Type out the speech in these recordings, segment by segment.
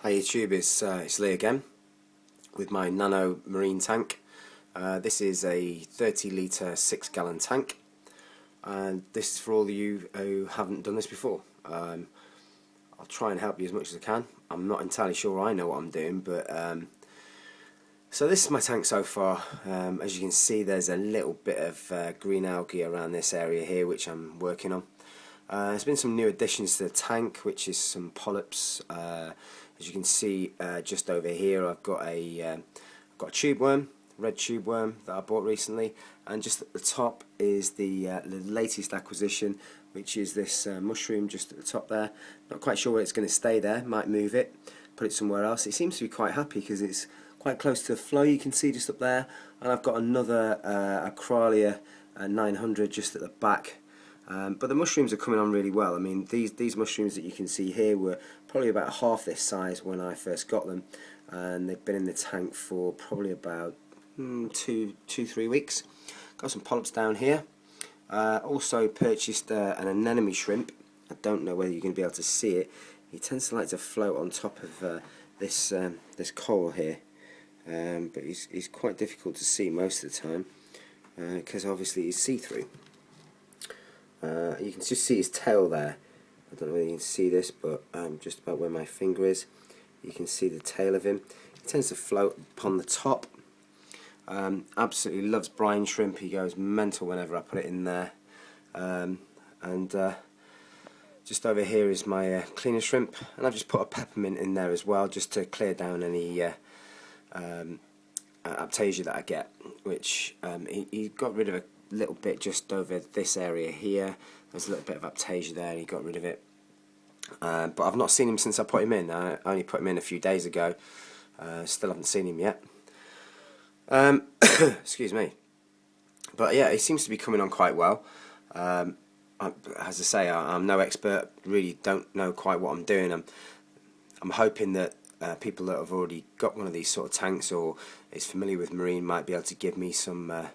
Hi YouTube, it's Lee again with my Nano marine tank. This is a 30 litre 6-gallon tank, and this is for all of you who haven't done this before. I'll try and help you as much as I can. I'm not entirely sure I know what I'm doing, but so this is my tank so far. As you can see, there's a little bit of green algae around this area here which I'm working on. There's been some new additions to the tank, which is some polyps. As you can see, just over here I've got a tube worm, red tube worm that I bought recently, and just at the top is the latest acquisition, which is this mushroom just at the top there. Not quite sure where it's going to stay there, might move it, put it somewhere else. It seems to be quite happy because it's quite close to the flow, you can see just up there, and I've got another Acralia 900 just at the back. But the mushrooms are coming on really well. I mean, these mushrooms that you can see here were probably about half this size when I first got them, and they've been in the tank for probably about 2-3 weeks. Got some polyps down here. Also purchased an anemone shrimp. I don't know whether you're going to be able to see it. He tends to like to float on top of this coral here, but he's quite difficult to see most of the time because obviously he's see-through. You can just see his tail there. I don't know whether you can see this, but just about where my finger is, you can see the tail of him. He tends to float upon the top. Absolutely loves brine shrimp. He goes mental whenever I put it in there. Just over here is my cleaner shrimp, and I've just put a peppermint in there as well, just to clear down any aptasia that I get. Which he got rid of a little bit just over this area here. There's a little bit of aptasia there, and he got rid of it. But I've not seen him since I put him in. I only put him in a few days ago. Still haven't seen him yet. Excuse me. But yeah, he seems to be coming on quite well. As I say, I'm no expert. Really don't know quite what I'm doing. I'm hoping that people that have already got one of these sort of tanks or is familiar with marine might be able to give me some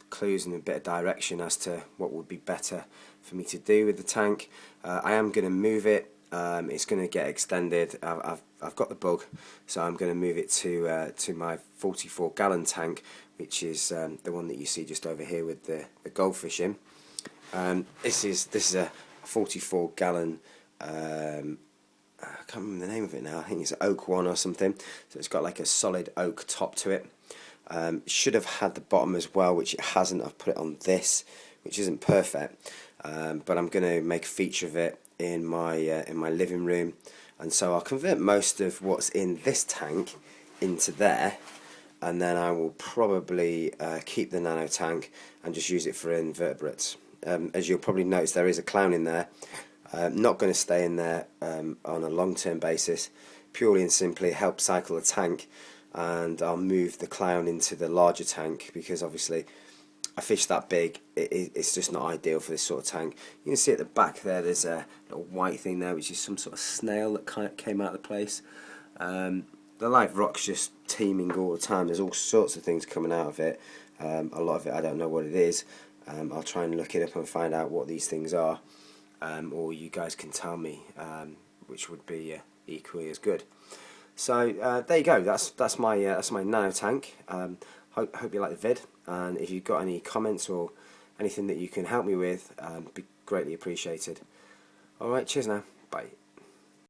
clues and a bit of direction as to what would be better for me to do with the tank. I am going to move it. It's going to get extended. I've got the bug, so I'm going to move it to my 44-gallon tank, which is the one that you see just over here with the goldfish in. This is a 44-gallon. I can't remember the name of it now. I think it's Oak One or something. So it's got like a solid oak top to it. Should have had the bottom as well, which it hasn't. I've put it on this, which isn't perfect, but I'm going to make a feature of it in my living room, and so I'll convert most of what's in this tank into there, and then I will probably keep the nano tank and just use it for invertebrates. As you'll probably notice, there is a clown in there. Not going to stay in there on a long-term basis, purely and simply help cycle the tank. And I'll move the clown into the larger tank because obviously a fish that big, it's just not ideal for this sort of tank. You can see at the back there's a little white thing there, which is some sort of snail that came out of the place. The live rock's just teeming all the time. There's all sorts of things coming out of it. A lot of it I don't know what it is. I'll try and look it up and find out what these things are, or you guys can tell me, which would be equally as good. So there you go. That's my nano tank. Hope you like the vid, and if you've got any comments or anything that you can help me with, be greatly appreciated. All right, cheers now. Bye.